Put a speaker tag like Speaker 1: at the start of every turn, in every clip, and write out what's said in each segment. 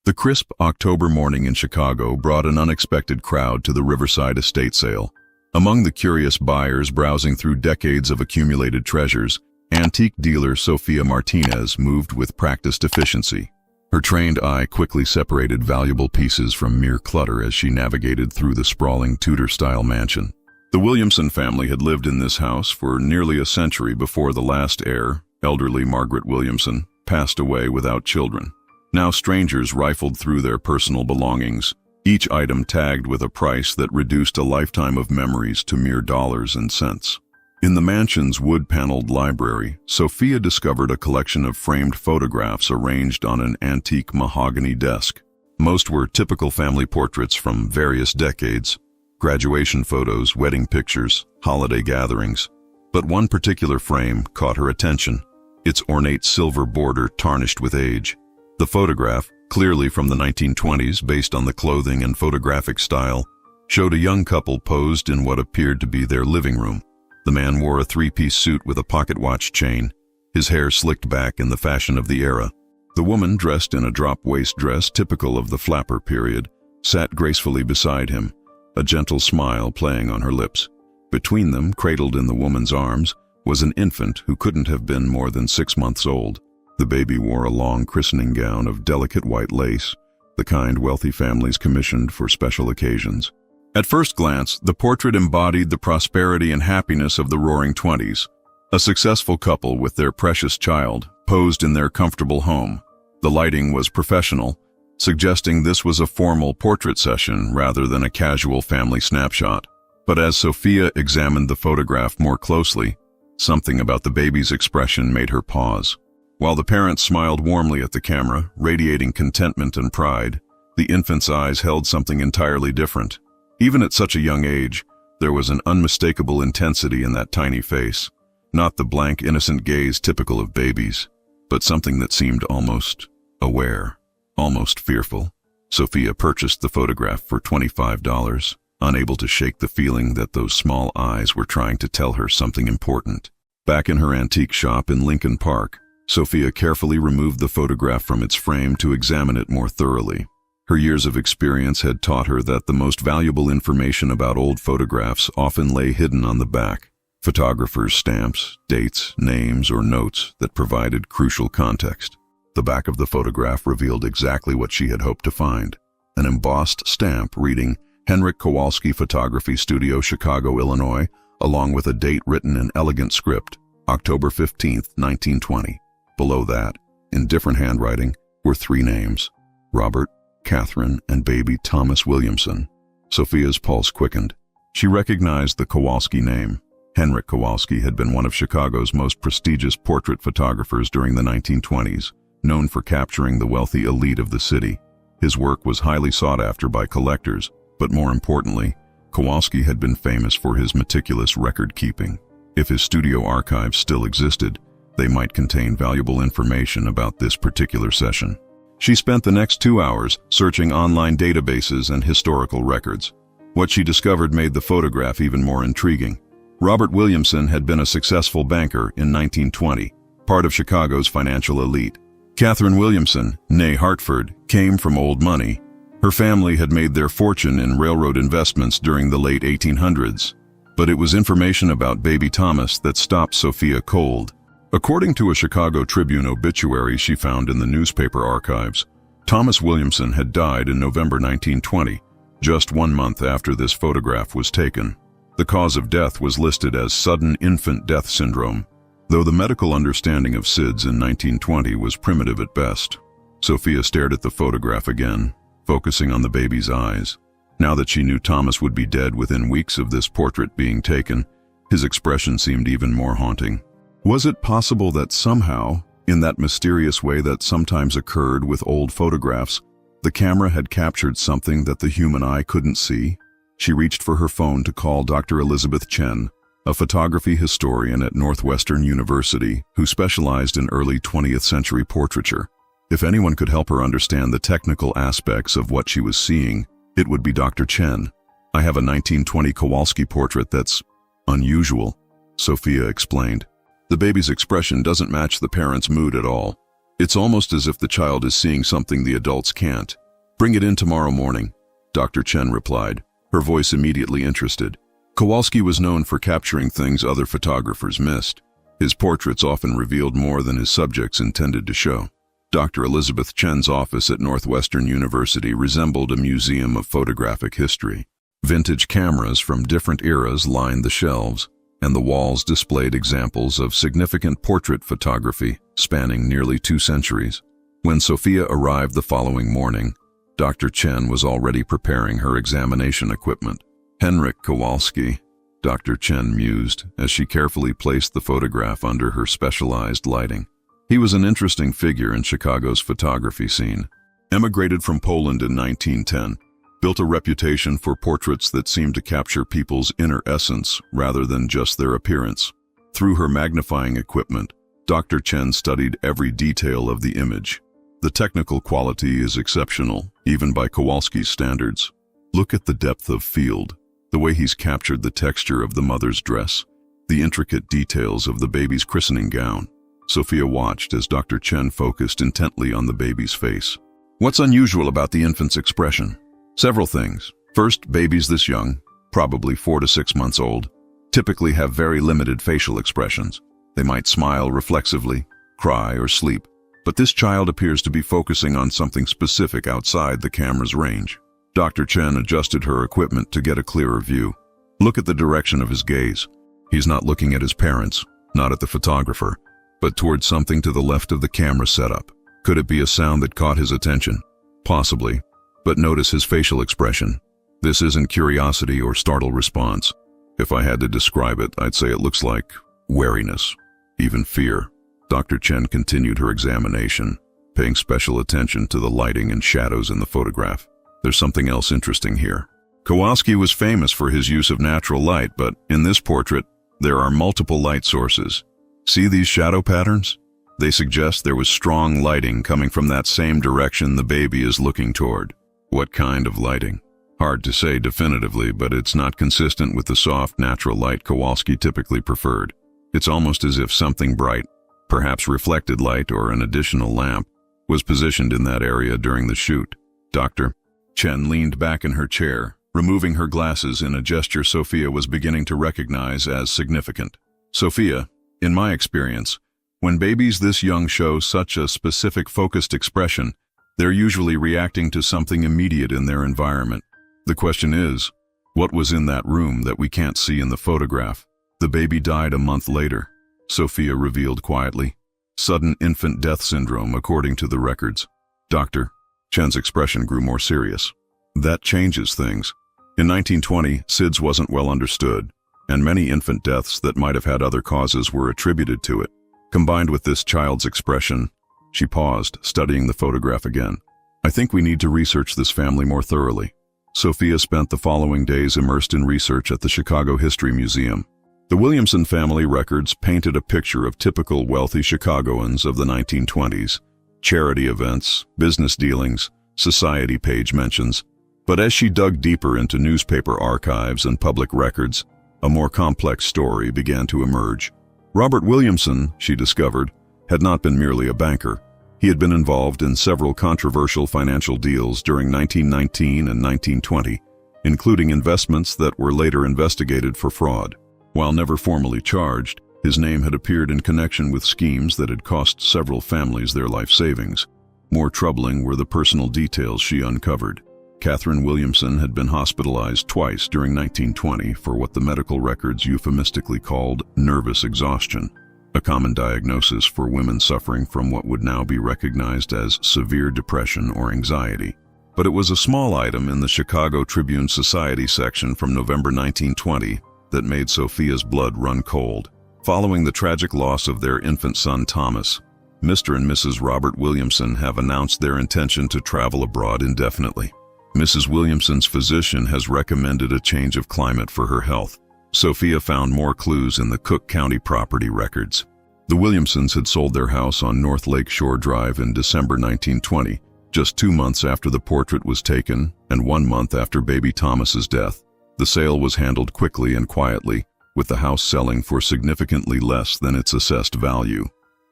Speaker 1: The crisp October morning in Chicago brought an unexpected crowd to the Riverside estate sale. Among the curious buyers browsing through decades of accumulated treasures, antique dealer Sophia Martinez moved with practiced efficiency. Her trained eye quickly separated valuable pieces from mere clutter as she navigated through the sprawling Tudor-style mansion. The Williamson family had lived in this house for nearly a century before the last heir, elderly Margaret Williamson, passed away without children. Now strangers rifled through their personal belongings, each item tagged with a price that reduced a lifetime of memories to mere dollars and cents. In the mansion's wood-paneled library, Sophia discovered a collection of framed photographs arranged on an antique mahogany desk. Most were typical family portraits from various decades, graduation photos, wedding pictures, holiday gatherings. But one particular frame caught her attention, its ornate silver border tarnished with age. The photograph, clearly from the 1920s based on the clothing and photographic style, showed a young couple posed in what appeared to be their living room. The man wore a three-piece suit with a pocket watch chain, his hair slicked back in the fashion of the era. The woman, dressed in a drop-waist dress typical of the flapper period, sat gracefully beside him, a gentle smile playing on her lips. Between them, cradled in the woman's arms, was an infant who couldn't have been more than 6 months old. The baby wore a long christening gown of delicate white lace, the kind wealthy families commissioned for special occasions. At first glance, the portrait embodied the prosperity and happiness of the Roaring Twenties. A successful couple with their precious child, posed in their comfortable home. The lighting was professional, suggesting this was a formal portrait session rather than a casual family snapshot. But as Sophia examined the photograph more closely, something about the baby's expression made her pause. While the parents smiled warmly at the camera, radiating contentment and pride, the infant's eyes held something entirely different. Even at such a young age, there was an unmistakable intensity in that tiny face. Not the blank, innocent gaze typical of babies, but something that seemed almost aware, almost fearful. Sophia purchased the photograph for $25, unable to shake the feeling that those small eyes were trying to tell her something important. Back in her antique shop in Lincoln Park, Sophia carefully removed the photograph from its frame to examine it more thoroughly. Her years of experience had taught her that the most valuable information about old photographs often lay hidden on the back. Photographers' stamps, dates, names, or notes that provided crucial context. The back of the photograph revealed exactly what she had hoped to find. An embossed stamp reading Henryk Kowalski Photography Studio, Chicago, Illinois, along with a date written in elegant script, October 15, 1920. Below that, in different handwriting, were 3 names: Robert, Catherine, and baby Thomas Williamson. Sophia's pulse quickened. She recognized the Kowalski name. Henryk Kowalski had been one of Chicago's most prestigious portrait photographers during the 1920s, known for capturing the wealthy elite of the city. His work was highly sought after by collectors, but more importantly, Kowalski had been famous for his meticulous record-keeping. If his studio archives still existed, they might contain valuable information about this particular session. She spent the next 2 hours searching online databases and historical records. What she discovered made the photograph even more intriguing. Robert Williamson had been a successful banker in 1920, part of Chicago's financial elite. Catherine Williamson, née Hartford, came from old money. Her family had made their fortune in railroad investments during the late 1800s. But it was information about baby Thomas that stopped Sophia cold. According to a Chicago Tribune obituary she found in the newspaper archives, Thomas Williamson had died in November 1920, just 1 month after this photograph was taken. The cause of death was listed as sudden infant death syndrome, though the medical understanding of SIDS in 1920 was primitive at best. Sophia stared at the photograph again, focusing on the baby's eyes. Now that she knew Thomas would be dead within weeks of this portrait being taken, his expression seemed even more haunting. Was it possible that somehow, in that mysterious way that sometimes occurred with old photographs, the camera had captured something that the human eye couldn't see? She reached for her phone to call Dr. Elizabeth Chen, a photography historian at Northwestern University who specialized in early 20th century portraiture. If anyone could help her understand the technical aspects of what she was seeing, it would be Dr. Chen. "I have a 1920 Kowalski portrait that's unusual," Sophia explained. "The baby's expression doesn't match the parents' mood at all. It's almost as if the child is seeing something the adults can't. Bring it in tomorrow morning, Dr. Chen replied, her voice immediately interested. Kowalski was known for capturing things other photographers missed. His portraits often revealed more than his subjects intended to show. Dr. Elizabeth Chen's office at Northwestern University resembled a museum of photographic history. Vintage cameras from different eras lined the shelves, and the walls displayed examples of significant portrait photography spanning nearly 2 centuries. When Sophia arrived the following morning, Dr. Chen was already preparing her examination equipment. Henryk Kowalski, Dr. Chen mused as she carefully placed the photograph under her specialized lighting. He was an interesting figure in Chicago's photography scene. Emigrated from Poland in 1910, built a reputation for portraits that seemed to capture people's inner essence rather than just their appearance. Through her magnifying equipment, Dr. Chen studied every detail of the image. The technical quality is exceptional, even by Kowalski's standards. Look at the depth of field, the way he's captured the texture of the mother's dress, the intricate details of the baby's christening gown. Sophia watched as Dr. Chen focused intently on the baby's face. What's unusual about the infant's expression? Several things. First, babies this young, probably 4 to 6 months old, typically have very limited facial expressions. They might smile reflexively, cry, or sleep. But this child appears to be focusing on something specific outside the camera's range. Dr. Chen adjusted her equipment to get a clearer view. Look at the direction of his gaze. He's not looking at his parents, not at the photographer, but towards something to the left of the camera setup. Could it be a sound that caught his attention? Possibly. But notice his facial expression. This isn't curiosity or startled response. If I had to describe it, I'd say it looks like wariness, even fear. Dr. Chen continued her examination, paying special attention to the lighting and shadows in the photograph. There's something else interesting here. Kowalski was famous for his use of natural light, but in this portrait, there are multiple light sources. See these shadow patterns? They suggest there was strong lighting coming from that same direction the baby is looking toward. What kind of lighting? Hard to say definitively, but it's not consistent with the soft, natural light Kowalski typically preferred. It's almost as if something bright, perhaps reflected light or an additional lamp, was positioned in that area during the shoot. Dr. Chen leaned back in her chair, removing her glasses in a gesture Sophia was beginning to recognize as significant. Sophia, in my experience, when babies this young show such a specific focused expression, they're usually reacting to something immediate in their environment. The question is, what was in that room that we can't see in the photograph? The baby died a month later, Sophia revealed quietly. Sudden infant death syndrome, according to the records. Dr. Chen's expression grew more serious. That changes things. In 1920, SIDS wasn't well understood, and many infant deaths that might have had other causes were attributed to it. Combined with this child's expression, she paused, studying the photograph again. I think we need to research this family more thoroughly. Sophia spent the following days immersed in research at the Chicago History Museum. The Williamson family records painted a picture of typical wealthy Chicagoans of the 1920s. Charity events, business dealings, society page mentions. But as she dug deeper into newspaper archives and public records, a more complex story began to emerge. Robert Williamson, she discovered, had not been merely a banker. He had been involved in several controversial financial deals during 1919 and 1920, including investments that were later investigated for fraud. While never formally charged, his name had appeared in connection with schemes that had cost several families their life savings. More troubling were the personal details she uncovered. Catherine Williamson had been hospitalized twice during 1920 for what the medical records euphemistically called nervous exhaustion, a common diagnosis for women suffering from what would now be recognized as severe depression or anxiety. But it was a small item in the Chicago Tribune Society section from November 1920 that made Sophia's blood run cold. Following the tragic loss of their infant son Thomas, Mr. and Mrs. Robert Williamson have announced their intention to travel abroad indefinitely. Mrs. Williamson's physician has recommended a change of climate for her health. Sophia found more clues in the Cook County property records. The Williamsons had sold their house on North Lake Shore Drive in December 1920, just 2 months after the portrait was taken and 1 month after baby Thomas's death. The sale was handled quickly and quietly, with the house selling for significantly less than its assessed value.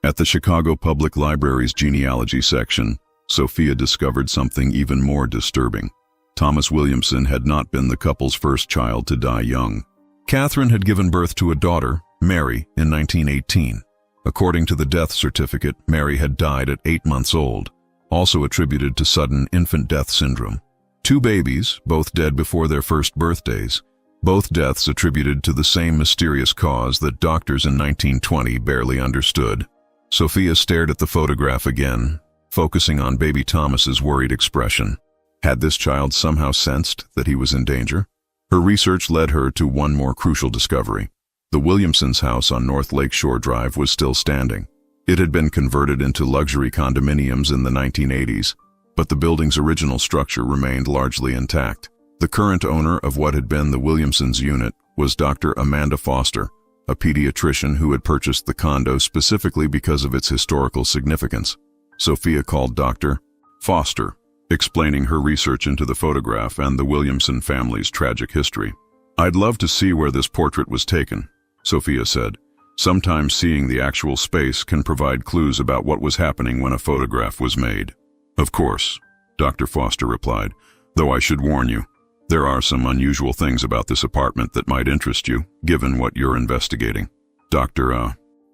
Speaker 1: At the Chicago Public Library's genealogy section, Sophia discovered something even more disturbing. Thomas Williamson had not been the couple's first child to die young. Catherine had given birth to a daughter, Mary, in 1918. According to the death certificate, Mary had died at 8 months old, also attributed to sudden infant death syndrome. 2 babies, both dead before their first birthdays, both deaths attributed to the same mysterious cause that doctors in 1920 barely understood. Sophia stared at the photograph again, focusing on baby Thomas's worried expression. Had this child somehow sensed that he was in danger? Her research led her to one more crucial discovery. The Williamsons' house on North Lakeshore Drive was still standing. It had been converted into luxury condominiums in the 1980s, but the building's original structure remained largely intact. The current owner of what had been the Williamsons' unit was Dr. Amanda Foster, a pediatrician who had purchased the condo specifically because of its historical significance. Sophia called Dr. Foster, explaining her research into the photograph and the Williamson family's tragic history. "I'd love to see where this portrait was taken," Sophia said. "Sometimes seeing the actual space can provide clues about what was happening when a photograph was made." "Of course," Dr. Foster replied, "though I should warn you, there are some unusual things about this apartment that might interest you, given what you're investigating."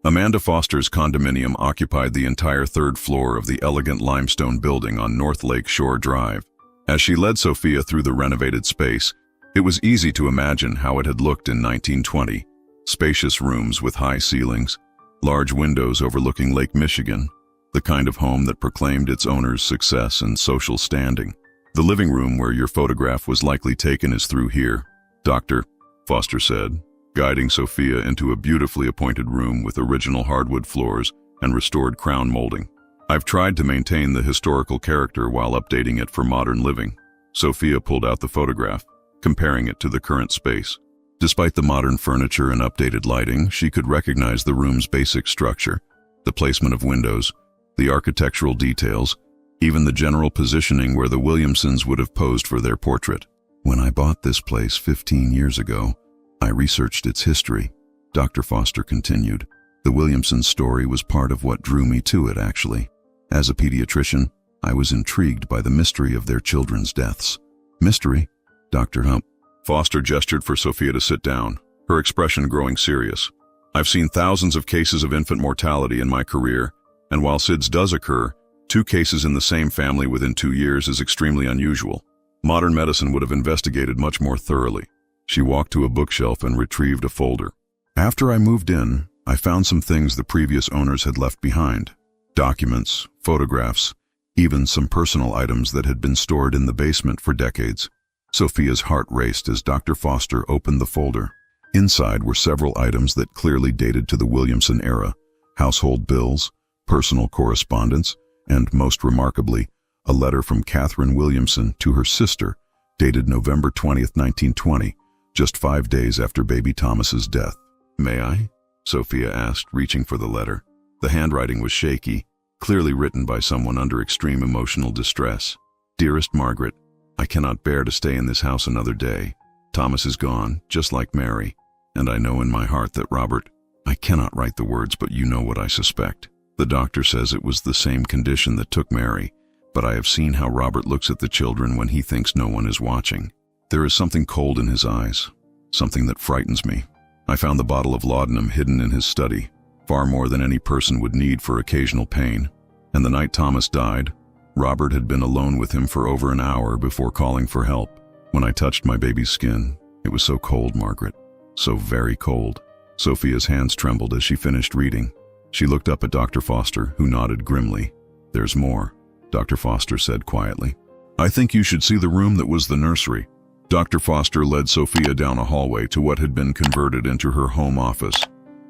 Speaker 1: Amanda Foster's condominium occupied the entire 3rd floor of the elegant limestone building on North Lake Shore Drive. As she led Sophia through the renovated space, it was easy to imagine how it had looked in 1920. Spacious rooms with high ceilings, large windows overlooking Lake Michigan, the kind of home that proclaimed its owner's success and social standing. "The living room where your photograph was likely taken is through here," Dr. Foster said, guiding Sophia into a beautifully appointed room with original hardwood floors and restored crown molding. "I've tried to maintain the historical character while updating it for modern living." Sophia pulled out the photograph, comparing it to the current space. Despite the modern furniture and updated lighting, she could recognize the room's basic structure, the placement of windows, the architectural details, even the general positioning where the Williamsons would have posed for their portrait. "When I bought this place 15 years ago, I researched its history," Dr. Foster continued. "The Williamson story was part of what drew me to it, actually. As a pediatrician, I was intrigued by the mystery of their children's deaths." "Mystery?" Dr. Foster gestured for Sophia to sit down, her expression growing serious. "I've seen thousands of cases of infant mortality in my career, and while SIDS does occur, 2 cases in the same family within 2 years is extremely unusual. Modern medicine would have investigated much more thoroughly." She walked to a bookshelf and retrieved a folder. "After I moved in, I found some things the previous owners had left behind. Documents, photographs, even some personal items that had been stored in the basement for decades." Sophia's heart raced as Dr. Foster opened the folder. Inside were several items that clearly dated to the Williamson era: household bills, personal correspondence, and, most remarkably, a letter from Catherine Williamson to her sister, dated November 20th, 1920, just 5 days after baby Thomas's death. "May I?" Sophia asked, reaching for the letter. The handwriting was shaky, clearly written by someone under extreme emotional distress. "Dearest Margaret, I cannot bear to stay in this house another day. Thomas is gone, just like Mary, and I know in my heart that Robert—" I cannot write the words, but you know what I suspect. "The doctor says it was the same condition that took Mary, but I have seen how Robert looks at the children when he thinks no one is watching. There is something cold in his eyes, something that frightens me. I found the bottle of laudanum hidden in his study, far more than any person would need for occasional pain. And the night Thomas died, Robert had been alone with him for over an hour before calling for help. When I touched my baby's skin, it was so cold, Margaret, so very cold." Sophia's hands trembled as she finished reading. She looked up at Dr. Foster, who nodded grimly. "There's more," Dr. Foster said quietly. "I think you should see the room that was the nursery." Dr. Foster led Sophia down a hallway to what had been converted into her home office.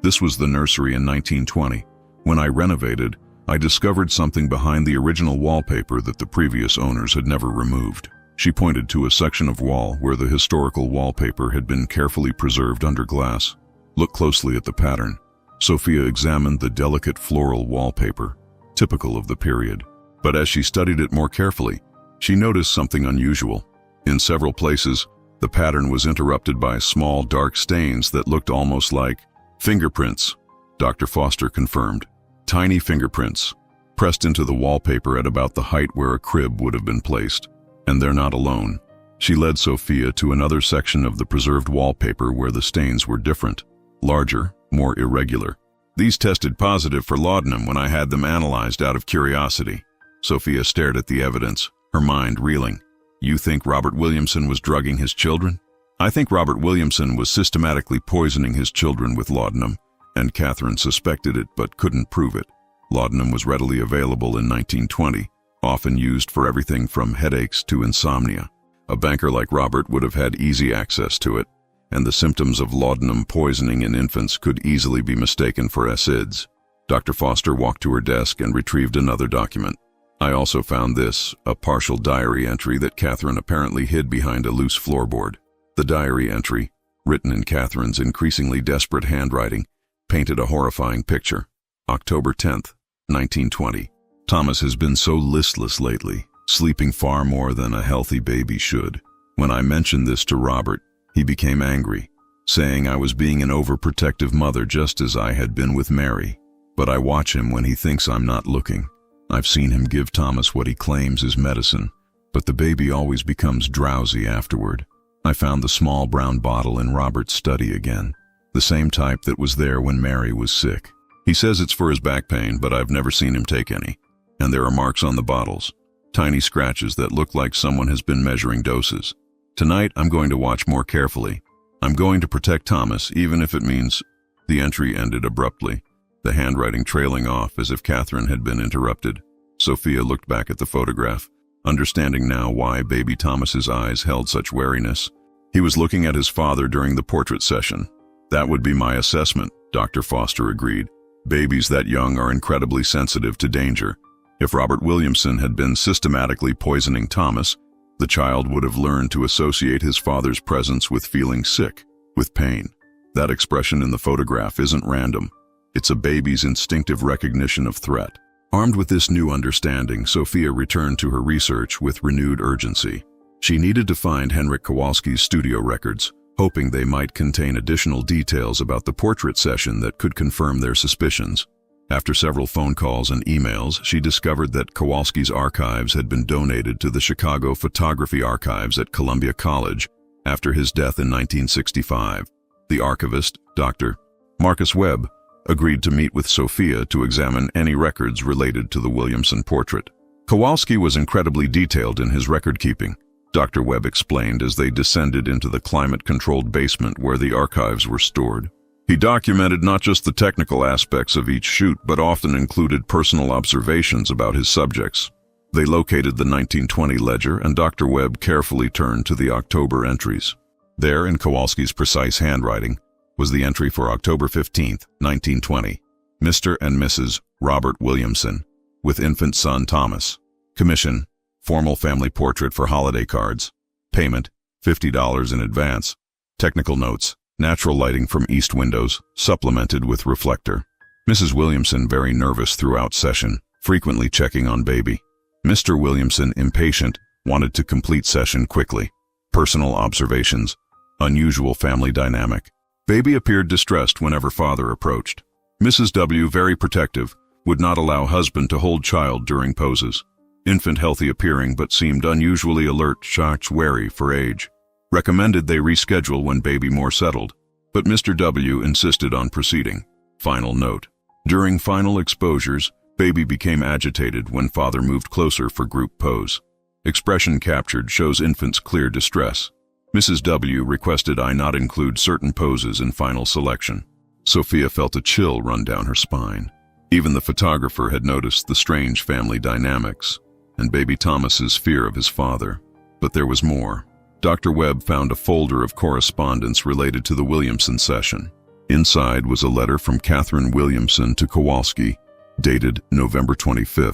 Speaker 1: "This was the nursery in 1920. When I renovated, I discovered something behind the original wallpaper that the previous owners had never removed." She pointed to a section of wall where the historical wallpaper had been carefully preserved under glass. "Look closely at the pattern." Sophia examined the delicate floral wallpaper, typical of the period. But as she studied it more carefully, she noticed something unusual. In several places, the pattern was interrupted by small dark stains that looked almost like fingerprints, Dr. Foster confirmed. Tiny fingerprints, pressed into the wallpaper at about the height where a crib would have been placed. And they're not alone. She led Sophia to another section of the preserved wallpaper where the stains were different, larger, more irregular. These tested positive for laudanum when I had them analyzed out of curiosity. Sophia stared at the evidence, her mind reeling. You think Robert Williamson was drugging his children? I think Robert Williamson was systematically poisoning his children with laudanum, and Catherine suspected it but couldn't prove it. Laudanum was readily available in 1920, often used for everything from headaches to insomnia. A banker like Robert would have had easy access to it, and the symptoms of laudanum poisoning in infants could easily be mistaken for SIDS. Dr. Foster walked to her desk and retrieved another document. I also found this, a partial diary entry that Catherine apparently hid behind a loose floorboard. The diary entry, written in Catherine's increasingly desperate handwriting, painted a horrifying picture. October 10th, 1920. Thomas has been so listless lately, sleeping far more than a healthy baby should. When I mentioned this to Robert, he became angry, saying I was being an overprotective mother just as I had been with Mary. But I watch him when he thinks I'm not looking. I've seen him give Thomas what he claims is medicine, but the baby always becomes drowsy afterward. I found the small brown bottle in Robert's study again, the same type that was there when Mary was sick. He says it's for his back pain, but I've never seen him take any. And there are marks on the bottles, tiny scratches that look like someone has been measuring doses. Tonight, I'm going to watch more carefully. I'm going to protect Thomas, even if it means... The entry ended abruptly, the handwriting trailing off as if Catherine had been interrupted. Sophia looked back at the photograph, understanding now why baby Thomas's eyes held such wariness. He was looking at his father during the portrait session. That would be my assessment, Dr. Foster agreed. Babies that young are incredibly sensitive to danger. If Robert Williamson had been systematically poisoning Thomas, the child would have learned to associate his father's presence with feeling sick, with pain. That expression in the photograph isn't random. It's a baby's instinctive recognition of threat. Armed with this new understanding, Sophia returned to her research with renewed urgency. She needed to find Henryk Kowalski's studio records, hoping they might contain additional details about the portrait session that could confirm their suspicions. After several phone calls and emails, she discovered that Kowalski's archives had been donated to the Chicago Photography Archives at Columbia College after his death in 1965. The archivist, Dr. Marcus Webb, agreed to meet with Sophia to examine any records related to the Williamson portrait. Kowalski was incredibly detailed in his record-keeping, Dr. Webb explained as they descended into the climate-controlled basement where the archives were stored. He documented not just the technical aspects of each shoot, but often included personal observations about his subjects. They located the 1920 ledger, and Dr. Webb carefully turned to the October entries. There, in Kowalski's precise handwriting, was the entry for October 15, 1920. Mr. and Mrs. Robert Williamson, with infant son Thomas. Commission, formal family portrait for holiday cards. Payment, $50 in advance. Technical notes, natural lighting from east windows, supplemented with reflector. Mrs. Williamson very nervous throughout session, frequently checking on baby. Mr. Williamson impatient, wanted to complete session quickly. Personal observations, unusual family dynamic. Baby appeared distressed whenever father approached. Mrs. W. very protective, would not allow husband to hold child during poses. Infant healthy appearing but seemed unusually alert, shocked, wary for age. Recommended they reschedule when baby more settled, but Mr. W. insisted on proceeding. Final note. During final exposures, baby became agitated when father moved closer for group pose. Expression captured shows infant's clear distress. Mrs. W. requested I not include certain poses in final selection. Sophia felt a chill run down her spine. Even the photographer had noticed the strange family dynamics and baby Thomas's fear of his father. But there was more. Dr. Webb found a folder of correspondence related to the Williamson session. Inside was a letter from Catherine Williamson to Kowalski, dated November 25,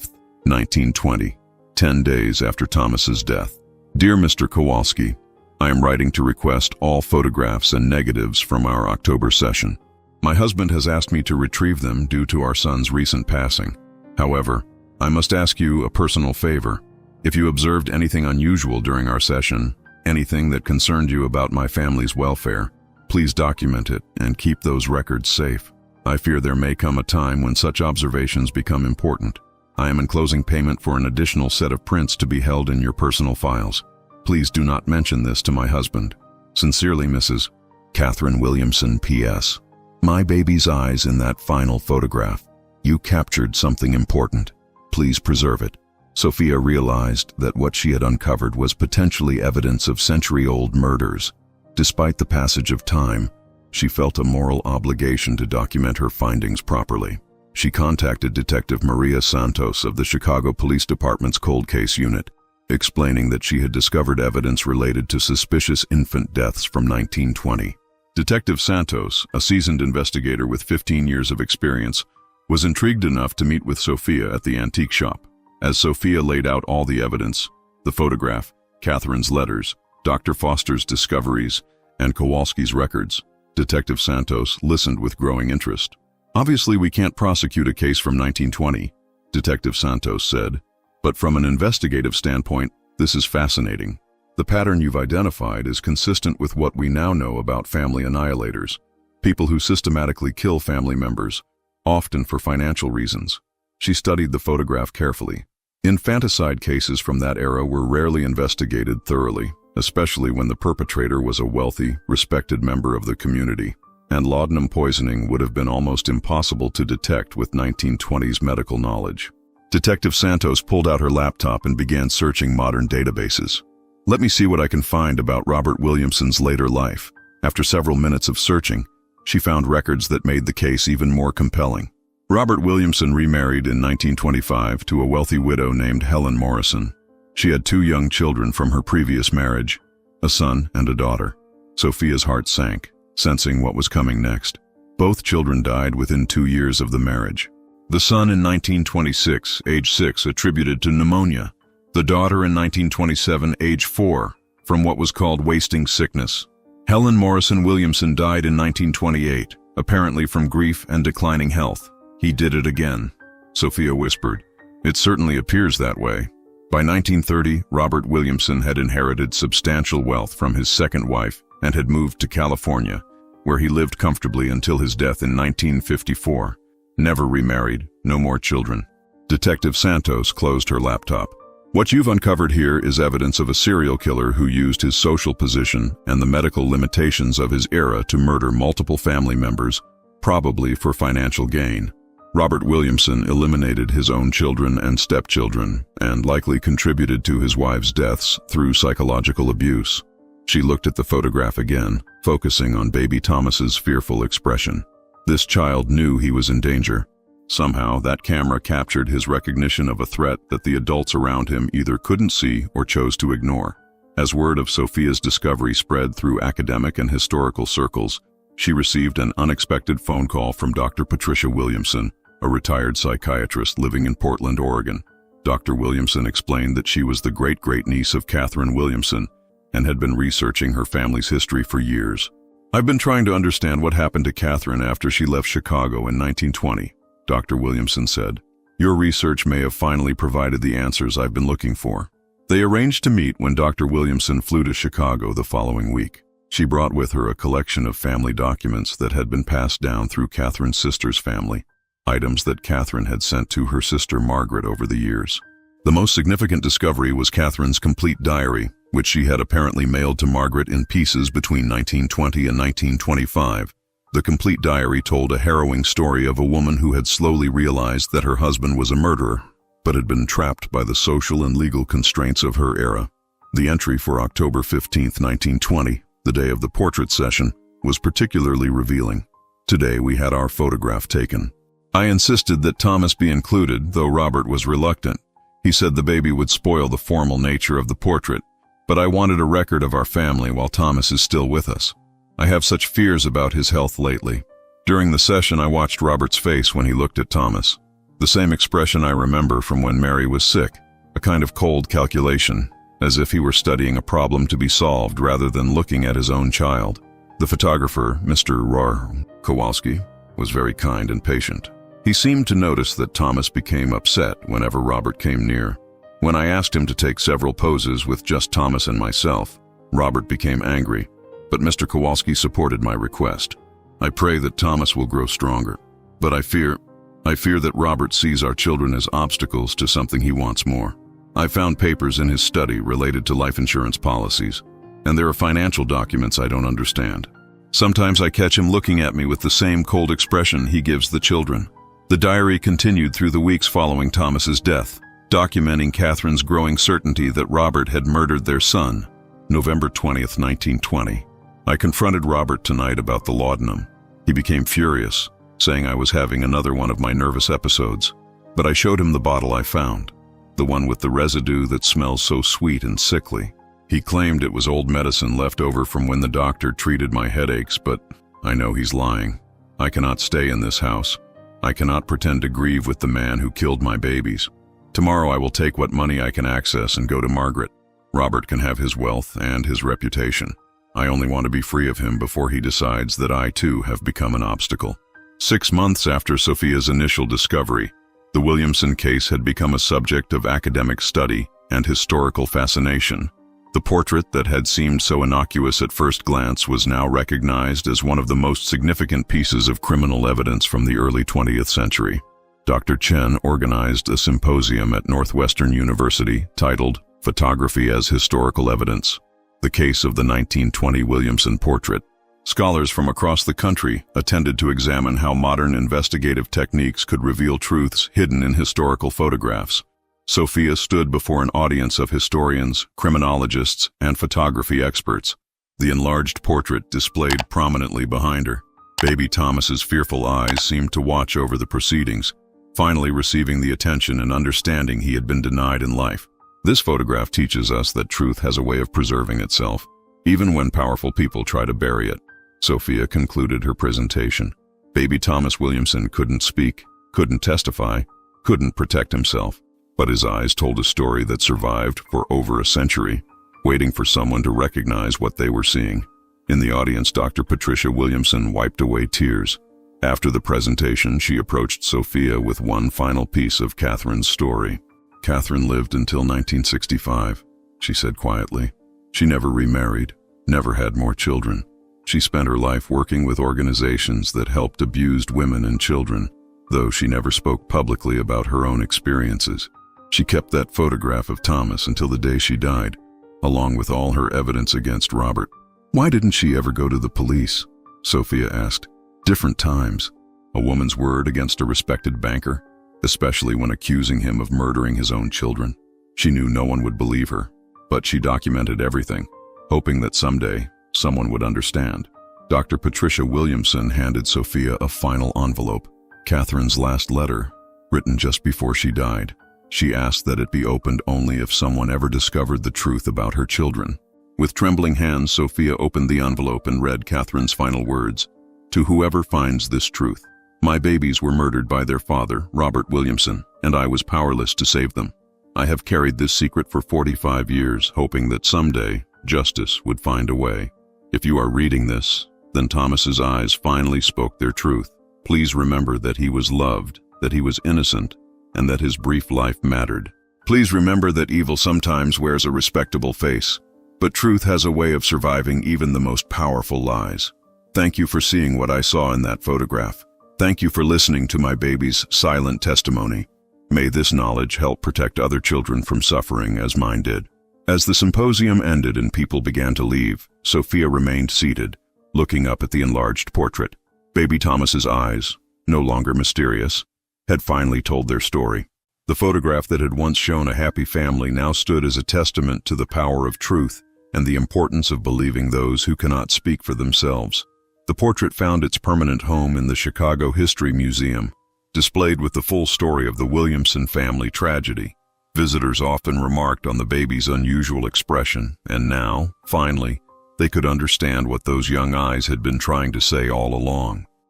Speaker 1: 1920, 10 days after Thomas's death. Dear Mr. Kowalski, I am writing to request all photographs and negatives from our October session. My husband has asked me to retrieve them due to our son's recent passing. However, I must ask you a personal favor. If you observed anything unusual during our session, anything that concerned you about my family's welfare, please document it and keep those records safe. I fear there may come a time when such observations become important. I am enclosing payment for an additional set of prints to be held in your personal files. Please do not mention this to my husband. Sincerely, Mrs. Catherine Williamson, P.S. My baby's eyes in that final photograph. You captured something important. Please preserve it. Sophia realized that what she had uncovered was potentially evidence of century-old murders. Despite the passage of time, she felt a moral obligation to document her findings properly. She contacted Detective Maria Santos of the Chicago Police Department's Cold Case Unit, explaining that she had discovered evidence related to suspicious infant deaths from 1920. Detective Santos, a seasoned investigator with 15 years of experience, was intrigued enough to meet with Sophia at the antique shop. As Sophia laid out all the evidence, the photograph, Catherine's letters, Dr. Foster's discoveries, and Kowalski's records, Detective Santos listened with growing interest. Obviously, we can't prosecute a case from 1920, Detective Santos said, but from an investigative standpoint, this is fascinating. The pattern you've identified is consistent with what we now know about family annihilators, people who systematically kill family members, often for financial reasons. She studied the photograph carefully. Infanticide cases from that era were rarely investigated thoroughly, especially when the perpetrator was a wealthy, respected member of the community, and laudanum poisoning would have been almost impossible to detect with 1920s medical knowledge. Detective Santos pulled out her laptop and began searching modern databases. Let me see what I can find about Robert Williamson's later life. After several minutes of searching, she found records that made the case even more compelling. Robert Williamson remarried in 1925 to a wealthy widow named Helen Morrison. She had 2 young children from her previous marriage, a son and a daughter. Sophia's heart sank, sensing what was coming next. Both children died within 2 years of the marriage. The son in 1926, age 6, attributed to pneumonia. The daughter in 1927, age 4, from what was called wasting sickness. Helen Morrison Williamson died in 1928, apparently from grief and declining health. He did it again, Sophia whispered. It certainly appears that way. By 1930, Robert Williamson had inherited substantial wealth from his second wife and had moved to California, where he lived comfortably until his death in 1954. Never remarried, no more children. Detective Santos closed her laptop. What you've uncovered here is evidence of a serial killer who used his social position and the medical limitations of his era to murder multiple family members, probably for financial gain. Robert Williamson eliminated his own children and stepchildren and likely contributed to his wife's deaths through psychological abuse. She looked at the photograph again, focusing on baby Thomas's fearful expression. This child knew he was in danger. Somehow, that camera captured his recognition of a threat that the adults around him either couldn't see or chose to ignore. As word of Sophia's discovery spread through academic and historical circles, she received an unexpected phone call from Dr. Patricia Williamson, a retired psychiatrist living in Portland, Oregon. Dr. Williamson explained that she was the great-great-niece of Catherine Williamson and had been researching her family's history for years. I've been trying to understand what happened to Catherine after she left Chicago in 1920, Dr. Williamson said. Your research may have finally provided the answers I've been looking for. They arranged to meet when Dr. Williamson flew to Chicago the following week. She brought with her a collection of family documents that had been passed down through Catherine's sister's family, items that Catherine had sent to her sister Margaret over the years. The most significant discovery was Catherine's complete diary, which she had apparently mailed to Margaret in pieces between 1920 and 1925. The complete diary told a harrowing story of a woman who had slowly realized that her husband was a murderer, but had been trapped by the social and legal constraints of her era. The entry for October 15, 1920, the day of the portrait session, was particularly revealing. Today we had our photograph taken. I insisted that Thomas be included, though Robert was reluctant. He said the baby would spoil the formal nature of the portrait, but I wanted a record of our family while Thomas is still with us. I have such fears about his health lately. During the session, I watched Robert's face when he looked at Thomas. The same expression I remember from when Mary was sick, a kind of cold calculation, as if he were studying a problem to be solved rather than looking at his own child. The photographer, Mr. Kowalski, was very kind and patient. He seemed to notice that Thomas became upset whenever Robert came near. When I asked him to take several poses with just Thomas and myself, Robert became angry, but Mr. Kowalski supported my request. I pray that Thomas will grow stronger. But I fear that Robert sees our children as obstacles to something he wants more. I found papers in his study related to life insurance policies, and there are financial documents I don't understand. Sometimes I catch him looking at me with the same cold expression he gives the children. The diary continued through the weeks following Thomas's death, documenting Catherine's growing certainty that Robert had murdered their son. November 20th, 1920. I confronted Robert tonight about the laudanum. He became furious, saying I was having another one of my nervous episodes. But I showed him the bottle I found, the one with the residue that smells so sweet and sickly. He claimed it was old medicine left over from when the doctor treated my headaches, but I know he's lying. I cannot stay in this house. I cannot pretend to grieve with the man who killed my babies. Tomorrow I will take what money I can access and go to Margaret. Robert can have his wealth and his reputation. I only want to be free of him before he decides that I too have become an obstacle. 6 months after Sophia's initial discovery, the Williamson case had become a subject of academic study and historical fascination. The portrait that had seemed so innocuous at first glance was now recognized as one of the most significant pieces of criminal evidence from the early 20th century. Dr. Chen organized a symposium at Northwestern University titled Photography as Historical Evidence, the case of the 1920 Williamson portrait. Scholars from across the country attended to examine how modern investigative techniques could reveal truths hidden in historical photographs. Sophia stood before an audience of historians, criminologists, and photography experts. The enlarged portrait displayed prominently behind her. Baby Thomas's fearful eyes seemed to watch over the proceedings, finally receiving the attention and understanding he had been denied in life. This photograph teaches us that truth has a way of preserving itself, even when powerful people try to bury it. Sophia concluded her presentation. Baby Thomas Williamson couldn't speak, couldn't testify, couldn't protect himself, but his eyes told a story that survived for over a century, waiting for someone to recognize what they were seeing. In the audience, Dr. Patricia Williamson wiped away tears. After the presentation, she approached Sophia with one final piece of Catherine's story. Catherine lived until 1965, she said quietly. She never remarried, never had more children. She spent her life working with organizations that helped abused women and children, though she never spoke publicly about her own experiences. She kept that photograph of Thomas until the day she died, along with all her evidence against Robert. Why didn't she ever go to the police? Sophia asked. Different times. A woman's word against a respected banker, especially when accusing him of murdering his own children. She knew no one would believe her, but she documented everything, hoping that someday someone would understand. Dr. Patricia Williamson handed Sophia a final envelope, Catherine's last letter, written just before she died. She asked that it be opened only if someone ever discovered the truth about her children. With trembling hands, Sophia opened the envelope and read Catherine's final words. To whoever finds this truth, my babies were murdered by their father, Robert Williamson, and I was powerless to save them. I have carried this secret for 45 years, hoping that someday justice would find a way. If you are reading this, then Thomas's eyes finally spoke their truth. Please remember that he was loved, that he was innocent, and that his brief life mattered. Please remember that evil sometimes wears a respectable face, but truth has a way of surviving even the most powerful lies. Thank you for seeing what I saw in that photograph. Thank you for listening to my baby's silent testimony. May this knowledge help protect other children from suffering as mine did. As the symposium ended and people began to leave, Sophia remained seated, looking up at the enlarged portrait. Baby Thomas's eyes, no longer mysterious, had finally told their story. The photograph that had once shown a happy family now stood as a testament to the power of truth and the importance of believing those who cannot speak for themselves. The portrait found its permanent home in the Chicago History Museum, displayed with the full story of the Williamson family tragedy. Visitors often remarked on the baby's unusual expression, and now, finally, they could understand what those young eyes had been trying to say all along.